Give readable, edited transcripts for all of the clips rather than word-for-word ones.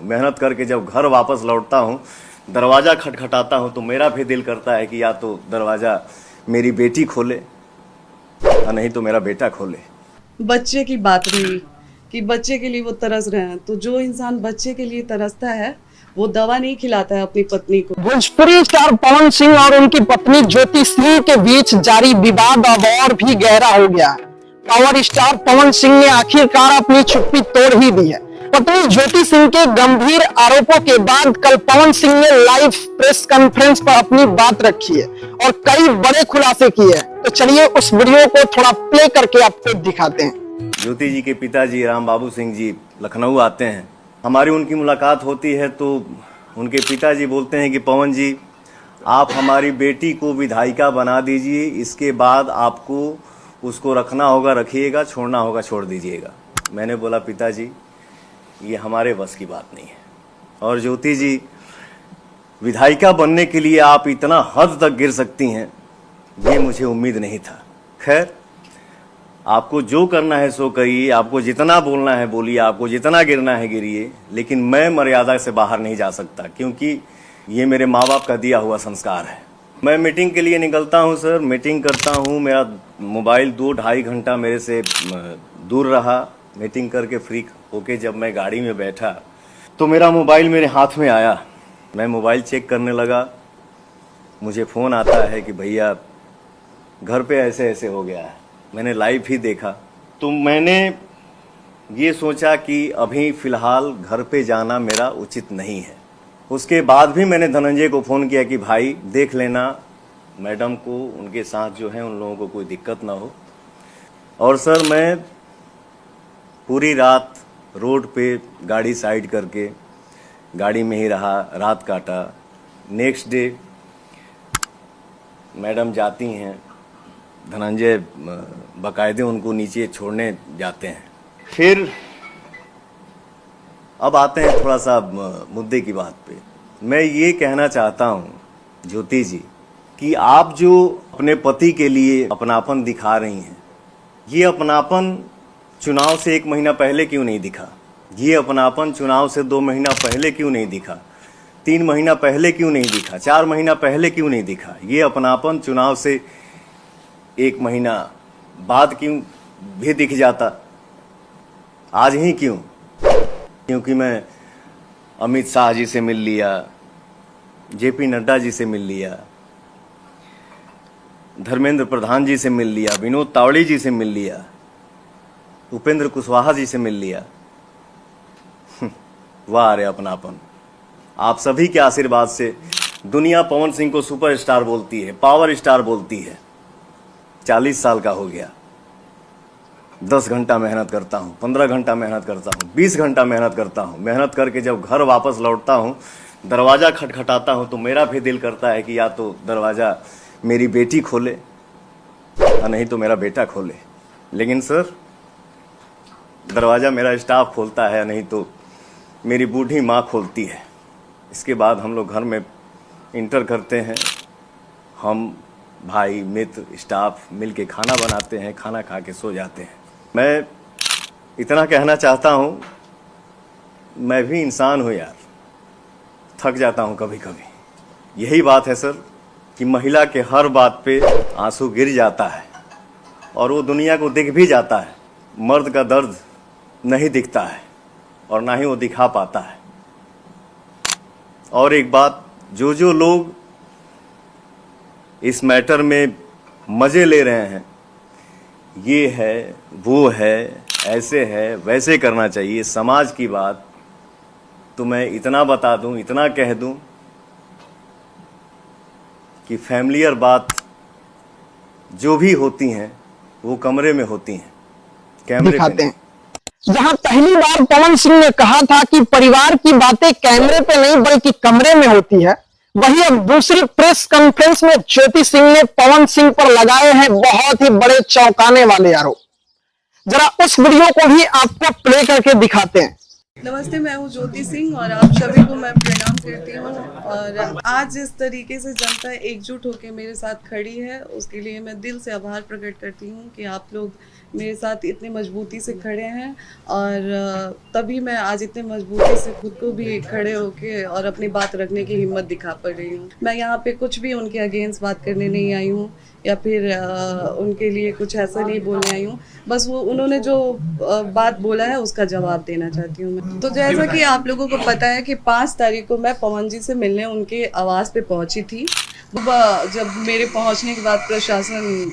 मेहनत करके जब घर वापस लौटता हूँ, दरवाज़ा खटखटाता हूँ तो मेरा भी दिल करता है कि या तो दरवाज़ा मेरी बेटी खोले और नहीं तो मेरा बेटा खोले। बच्चे की बात रही कि बच्चे के लिए वो तरस रहे हैं, तो जो इंसान बच्चे के लिए तरसता है वो दवा नहीं खिलाता है अपनी पत्नी को। भोजपुरी स्टार पवन सिंह और उनकी पत्नी ज्योति सिंह के बीच जारी विवाद अब और भी गहरा हो गया है। पावर स्टार पवन सिंह ने आखिरकार अपनी चुप्पी तोड़ ही दी है। पत्नी ज्योति सिंह के गंभीर आरोपों के बाद कल पवन सिंह ने लाइव प्रेस कॉन्फ्रेंस पर अपनी बात रखी है और कई बड़े खुलासे किए हैं। तो चलिए उस वीडियो को थोड़ा प्ले करके आपको दिखाते हैं। ज्योति जी के पिताजी राम बाबू सिंह जी लखनऊ आते हैं, हमारी उनकी मुलाकात होती है तो उनके पिताजी बोलते हैं कि पवन जी, आप हमारी बेटी को विधायिका बना दीजिए, इसके बाद आपको उसको रखना होगा रखिएगा, छोड़ना होगा छोड़ दीजिएगा। मैंने बोला पिताजी ये हमारे बस की बात नहीं है, और ज्योति जी विधायिका बनने के लिए आप इतना हद तक गिर सकती हैं ये मुझे उम्मीद नहीं था। खैर, आपको जो करना है सो करिए, आपको जितना बोलना है बोलिए, आपको जितना गिरना है गिरिए, लेकिन मैं मर्यादा से बाहर नहीं जा सकता क्योंकि ये मेरे माँ बाप का दिया हुआ संस्कार है। मैं मीटिंग के लिए निकलता हूँ सर, मीटिंग करता हूँ, मेरा मोबाइल 2-2.5 घंटा मेरे से दूर रहा। मीटिंग करके फ्री होके जब मैं गाड़ी में बैठा तो मेरा मोबाइल मेरे हाथ में आया। मैं मोबाइल चेक करने लगा, मुझे फ़ोन आता है कि भैया घर पे ऐसे ऐसे हो गया है। मैंने लाइव ही देखा तो मैंने ये सोचा कि अभी फ़िलहाल घर पे जाना मेरा उचित नहीं है। उसके बाद भी मैंने धनंजय को फ़ोन किया कि भाई देख लेना मैडम को, उनके साथ जो है उन लोगों को कोई दिक्कत ना हो। और सर मैं पूरी रात रोड पे गाड़ी साइड करके गाड़ी में ही रहा, रात काटा। नेक्स्ट डे मैडम जाती हैं, धनंजय बाकायदे उनको नीचे छोड़ने जाते हैं। फिर अब आते हैं थोड़ा सा मुद्दे की बात पे। मैं ये कहना चाहता हूँ ज्योति जी कि आप जो अपने पति के लिए अपनापन दिखा रही हैं, ये अपनापन चुनाव से 1 महीना पहले क्यों नहीं दिखा? ये अपनापन चुनाव से 2 महीना पहले क्यों नहीं दिखा? 3 महीना पहले क्यों नहीं दिखा? 4 महीना पहले क्यों नहीं दिखा? ये अपनापन चुनाव से 1 महीना बाद क्यों भी दिख जाता? आज ही क्यों? क्योंकि मैं अमित शाह जी से मिल लिया, जेपी नड्डा जी से मिल लिया, धर्मेंद्र प्रधान जी से मिल लिया, विनोद तावड़ी जी से मिल लिया, उपेंद्र कुशवाहा जी से मिल लिया। वाह रे अपनापन। आप सभी के आशीर्वाद से दुनिया पवन सिंह को सुपरस्टार बोलती है, पावर स्टार बोलती है। 40 साल का हो गया, 10 घंटा मेहनत करता हूँ, 15 घंटा मेहनत करता हूँ, 20 घंटा मेहनत करता हूँ। मेहनत करके जब घर वापस लौटता हूँ, दरवाज़ा खटखटाता हूँ तो मेरा भी दिल करता है कि या तो दरवाज़ा मेरी बेटी खोले और नहीं तो मेरा बेटा खोले। लेकिन सर दरवाज़ा मेरा स्टाफ खोलता है, नहीं तो मेरी बूढ़ी माँ खोलती है। इसके बाद हम लोग घर में इंटर करते हैं, हम भाई मित्र स्टाफ मिल के खाना बनाते हैं, खाना खा के सो जाते हैं। मैं इतना कहना चाहता हूँ, मैं भी इंसान हूँ यार, थक जाता हूँ कभी कभी। यही बात है सर कि महिला के हर बात पे आंसू गिर जाता है और वो दुनिया को दिख भी जाता है। मर्द का दर्द नहीं दिखता है और ना ही वो दिखा पाता है। और एक बात, जो लोग इस मैटर में मज़े ले रहे हैं, ये है वो है, ऐसे है वैसे करना चाहिए, समाज की बात, तो मैं इतना बता दूं, इतना कह दूं कि फैमिलियर बात जो भी होती हैं वो कमरे में होती हैं, कैमरे दिखाते हैं। पे। जहां पहली बार पवन सिंह ने कहा था कि परिवार की बातें कैमरे पे नहीं बल्कि कमरे में होती है, वहीं अब दूसरी प्रेस कॉन्फ्रेंस में ज्योति सिंह ने पवन सिंह पर लगाए हैं बहुत ही बड़े चौंकाने वाले आरोप। जरा उस वीडियो को भी आपको प्ले करके दिखाते हैं। नमस्ते, मैं हूँ ज्योति सिंह और आप सभी को मैं प्रणाम करती हूँ। और आज जिस तरीके से जनता एकजुट होकर मेरे साथ खड़ी है उसके लिए मैं दिल से आभार प्रकट करती हूँ कि आप लोग मेरे साथ इतनी मजबूती से खड़े हैं। और तभी मैं आज इतने मजबूती से खुद को भी खड़े होके और अपनी बात रखने की हिम्मत दिखा पा रही हूँ। मैं यहाँ पे कुछ भी उनके अगेंस्ट बात करने नहीं आई हूँ या फिर उनके लिए कुछ ऐसा नहीं बोलने आई हूँ। बस वो उन्होंने जो बात बोला है उसका जवाब देना चाहती हूँ मैं। तो जैसा कि आप लोगों को पता है कि 5 तारीख को मैं पवन जी से मिलने उनके आवास पे पहुंची थी। जब मेरे पहुंचने के बाद प्रशासन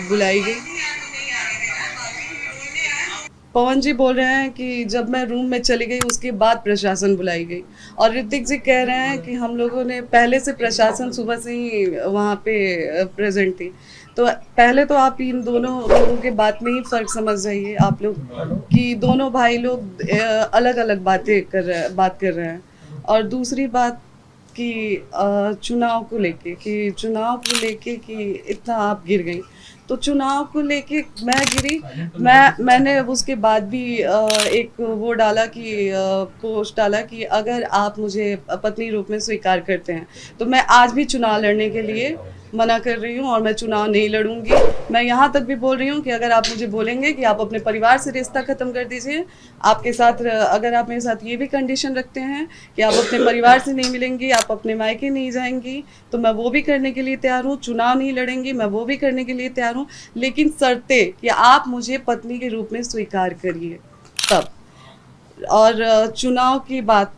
बुलाई गई, पवन जी बोल रहे हैं कि जब मैं रूम में चली गई उसके बाद प्रशासन बुलाई गई। और ऋतिक जी कह रहे हैं कि हम लोगों ने पहले से प्रशासन सुबह से ही वहाँ पे प्रेजेंट थी। तो पहले तो आप इन दोनों लोगों के बात में ही फ़र्क समझ जाइए आप लोग कि दोनों भाई लोग अलग अलग बात कर रहे हैं। और दूसरी बात कि चुनाव को लेके कि इतना आप गिर गई, तो चुनाव को लेके मैं गिरी। मैंने उसके बाद भी एक वो डाला कि पोस्ट डाला कि अगर आप मुझे पत्नी रूप में स्वीकार करते हैं तो मैं आज भी चुनाव लड़ने के लिए मना कर रही हूँ और मैं चुनाव नहीं लड़ूंगी। मैं यहाँ तक भी बोल रही हूँ कि अगर आप मुझे बोलेंगे कि आप अपने परिवार से रिश्ता ख़त्म कर दीजिए, आपके साथ अगर आप मेरे साथ ये भी कंडीशन रखते हैं कि आप अपने परिवार से नहीं मिलेंगी, आप अपने मायके नहीं जाएंगी, तो मैं वो भी करने के लिए तैयार हूँ। चुनाव नहीं लड़ेंगी, मैं वो भी करने के लिए तैयार हूँ, लेकिन शर्तें कि आप मुझे पत्नी के रूप में स्वीकार करिए तब। और चुनाव की बात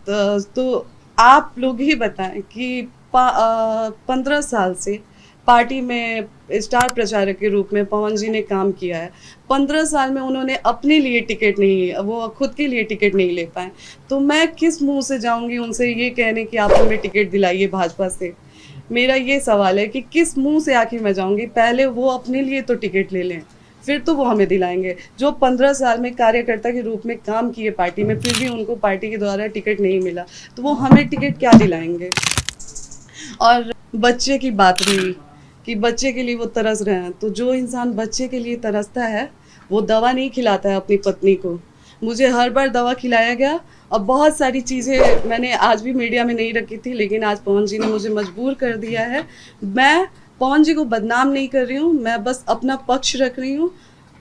तो आप लोग ही बताएं कि 15 साल से पार्टी में स्टार प्रचारक के रूप में पवन जी ने काम किया है। 15 साल में उन्होंने अपने लिए टिकट नहीं, वो खुद के लिए टिकट नहीं ले पाए, तो मैं किस मुंह से जाऊंगी उनसे ये कहने कि आप हमें टिकट दिलाइए भाजपा से। मेरा ये सवाल है कि किस मुंह से आखिर मैं जाऊंगी। पहले वो अपने लिए तो टिकट ले लें, फिर तो वो हमें दिलाएंगे। जो 15 साल में कार्यकर्ता के रूप में काम किए पार्टी में, फिर भी उनको पार्टी के द्वारा टिकट नहीं मिला, तो वो हमें टिकट क्या दिलाएंगे। और बच्चे की बात रही कि बच्चे के लिए वो तरस रहे हैं, तो जो इंसान बच्चे के लिए तरसता है वो दवा नहीं खिलाता है अपनी पत्नी को। मुझे हर बार दवा खिलाया गया और बहुत सारी चीज़ें मैंने आज भी मीडिया में नहीं रखी थी, लेकिन आज पवन जी ने मुझे मजबूर कर दिया है। मैं पवन जी को बदनाम नहीं कर रही हूँ, मैं बस अपना पक्ष रख रही हूँ।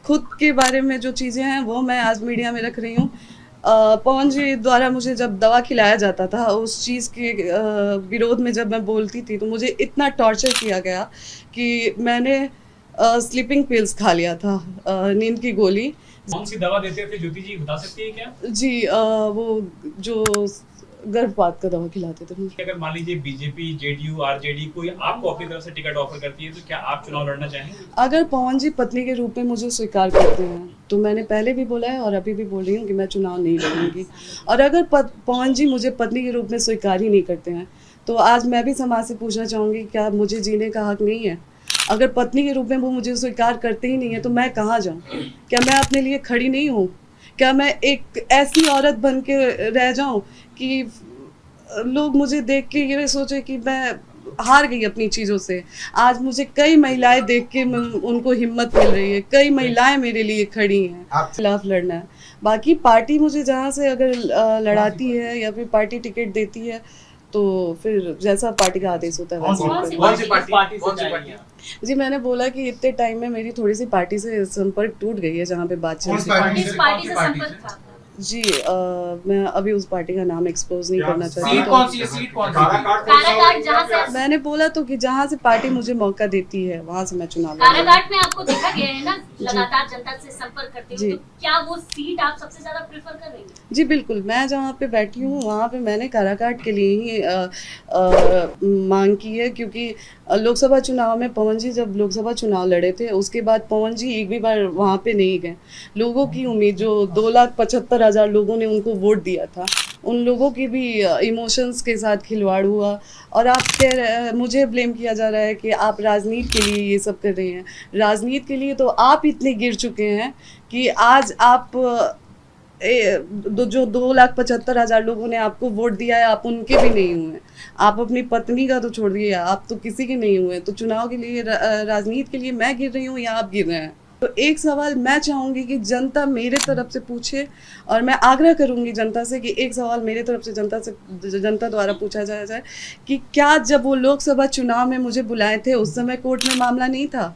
खुद के बारे में जो चीज़ें हैं वो मैं आज मीडिया में रख रही हूँ। पवन जी द्वारा मुझे जब दवा खिलाया जाता था, उस चीज़ के विरोध में जब मैं बोलती थी तो मुझे इतना टॉर्चर किया गया कि मैंने स्लीपिंग पिल्स खा लिया था, नींद की गोली। कौन सी दवा देते थे ज्योति जी, बता सकती है क्या? जी वो जो गर्भपात का दवा खिलाते थे मुझे। अगर मान लीजिए बीजेपी, जेडीयू, आरजेडी कोई आपको अपनी तरफ से टिकट ऑफर करती है तो क्या आप चुनाव लड़ना चाहेंगे? अगर पवन जी पत्नी के रूप में मुझे स्वीकार करते हैं तो मैंने पहले भी बोला है और अभी भी बोल रही हूँ कि मैं चुनाव नहीं लड़ूंगी। और अगर पवन जी मुझे पत्नी के रूप में स्वीकार ही नहीं करते हैं तो आज मैं भी समाज से पूछना चाहूँगी, क्या मुझे जीने का हक नहीं है? अगर पत्नी के रूप में वो मुझे स्वीकार करते ही नहीं है तो मैं कहाँ जाऊँ? क्या मैं अपने लिए खड़ी नहीं हूँ? क्या मैं एक ऐसी औरत बन के रह जाऊँ कि लोग मुझे देख के ये सोचे कि मैं हार गई अपनी चीज़ों से? आज मुझे कई महिलाएं देख के उनको हिम्मत मिल रही है, कई महिलाएं मेरे लिए खड़ी हैं। खिलाफ लड़ना है। बाकी पार्टी मुझे जहाँ से अगर लड़ाती है या फिर पार्टी टिकट देती है तो फिर जैसा पार्टी का आदेश होता है वैसे। कौन सी पार्टी? जी मैंने बोला कि इतने टाइम में मेरी थोड़ी सी पार्टी से संपर्क टूट गई है जहाँ पे बात चल रही है। जी मैं अभी उस पार्टी का नाम एक्सपोज नहीं करना चाहती। सीट कौन सी है? सीट कौन सी है? काराकाट जहाँ से मैंने बोला तो कि जहाँ से पार्टी मुझे मौका देती है वहाँ से मैं चुनाव काराकाट में आपको देखा गया है ना लगातार जनता से संपर्क करते हुए, तो क्या वो सीट आप सबसे ज्यादा प्रेफर कर रही हैं? जी बिल्कुल, मैं जहाँ पे बैठी हूँ वहाँ पे मैंने काराकाट के लिए ही मांग की है, क्योंकि लोकसभा चुनाव में पवन जी जब लोकसभा चुनाव लड़े थे उसके बाद पवन जी एक भी बार वहाँ पे नहीं गए। लोगों की उम्मीद, जो 2,75,000 लोगों ने उनको वोट दिया था, उन लोगों की भी इमोशंस के साथ खिलवाड़ हुआ। और आप मुझे ब्लेम किया जा रहा है कि आप राजनीति के लिए ये सब कर रहे हैं। राजनीति के लिए तो आप इतने गिर चुके हैं कि आज आप जो 2,75,000 लोगों ने आपको वोट दिया है आप उनके भी नहीं हुए। आप अपनी पत्नी का तो छोड़ दिए, आप तो किसी के नहीं हुए। तो चुनाव के लिए, राजनीति के लिए मैं गिर रही हूँ या आप गिर रहे हैं? तो एक सवाल मैं चाहूंगी कि जनता मेरे तरफ से पूछे, और मैं आग्रह करूंगी जनता से कि एक सवाल मेरे तरफ से जनता द्वारा पूछा जाए कि क्या जब वो लोकसभा चुनाव में मुझे बुलाए थे उस समय कोर्ट में मामला नहीं था?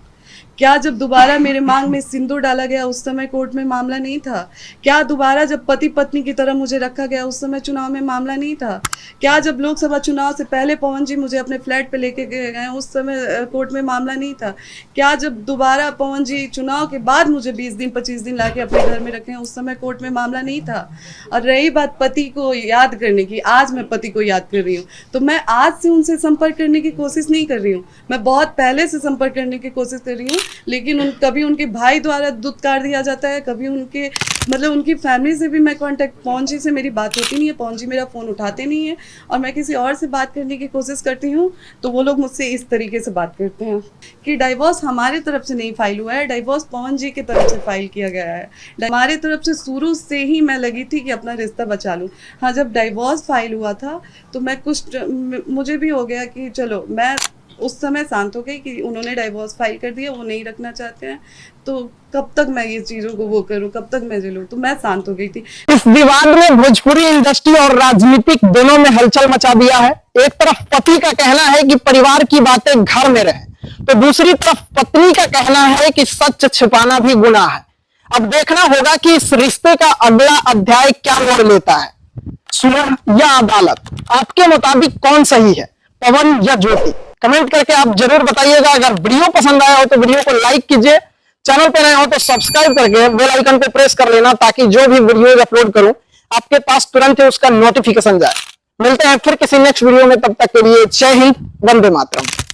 क्या जब दोबारा मेरे मांग में सिंदूर डाला गया उस समय कोर्ट में मामला नहीं था? क्या दोबारा जब पति पत्नी की तरह मुझे रखा गया उस समय चुनाव में मामला नहीं था? क्या जब लोकसभा चुनाव से पहले पवन जी मुझे अपने फ्लैट पे लेके गए उस समय कोर्ट में मामला नहीं था? क्या जब दोबारा पवन जी चुनाव के बाद मुझे 20 दिन 25 दिन लाके अपने घर में रखे उस समय कोर्ट में मामला नहीं था? और रही बात पति को याद करने की, आज मैं पति को याद कर रही हूँ, तो मैं आज से उनसे संपर्क करने की कोशिश नहीं कर रही हूँ, मैं बहुत पहले से संपर्क करने की कोशिश कर रही हूँ, लेकिन कभी उनके भाई द्वारा दुत्कार दिया जाता है, कभी उनके मतलब उनकी फैमिली से भी मैं कांटेक्ट, पवन जी से मेरी बात होती नहीं है, पवन जी मेरा फ़ोन उठाते नहीं है, और मैं किसी और से बात करने की कोशिश करती हूँ तो वो लोग मुझसे इस तरीके से बात करते हैं कि डाइवोर्स हमारी तरफ से नहीं फाइल हुआ है, डाइवोर्स पवन जी की तरफ से फाइल किया गया है। हमारी तरफ से शुरू से ही मैं लगी थी कि अपना रिश्ता बचा लूँ। हाँ, जब डाइवोर्स फाइल हुआ था तो मैं मुझे भी हो गया कि चलो, मैं उस समय शांत हो गई कि उन्होंने डाइवोर्स फाइल कर दिया, वो नहीं रखना चाहते हैं, तो कब तक मैं ये चीजों को वो करूं, कब तक मैं झेलूं, तो मैं शांत हो गई थी। इस विवाद ने भोजपुरी इंडस्ट्री और राजनीतिक दोनों में हलचल मचा दिया है। एक तरफ पति का कहना है कि परिवार की बातें घर में रहे, तो दूसरी तरफ पत्नी का कहना है कि सच छिपाना भी गुनाह है। अब देखना होगा कि इस रिश्ते का अगला अध्याय क्या मोड़ लेता है, सुलह या अदालत। आपके मुताबिक कौन सही है, पवन या ज्योति? कमेंट करके आप जरूर बताइएगा। अगर वीडियो पसंद आया हो तो वीडियो को लाइक कीजिए, चैनल पे नए हो तो सब्सक्राइब करके बेल आइकन को प्रेस कर लेना, ताकि जो भी वीडियो अपलोड करूं आपके पास तुरंत उसका नोटिफिकेशन जाए। मिलते हैं फिर किसी नेक्स्ट वीडियो में, तब तक के लिए जय हिंद, वंदे मातरम।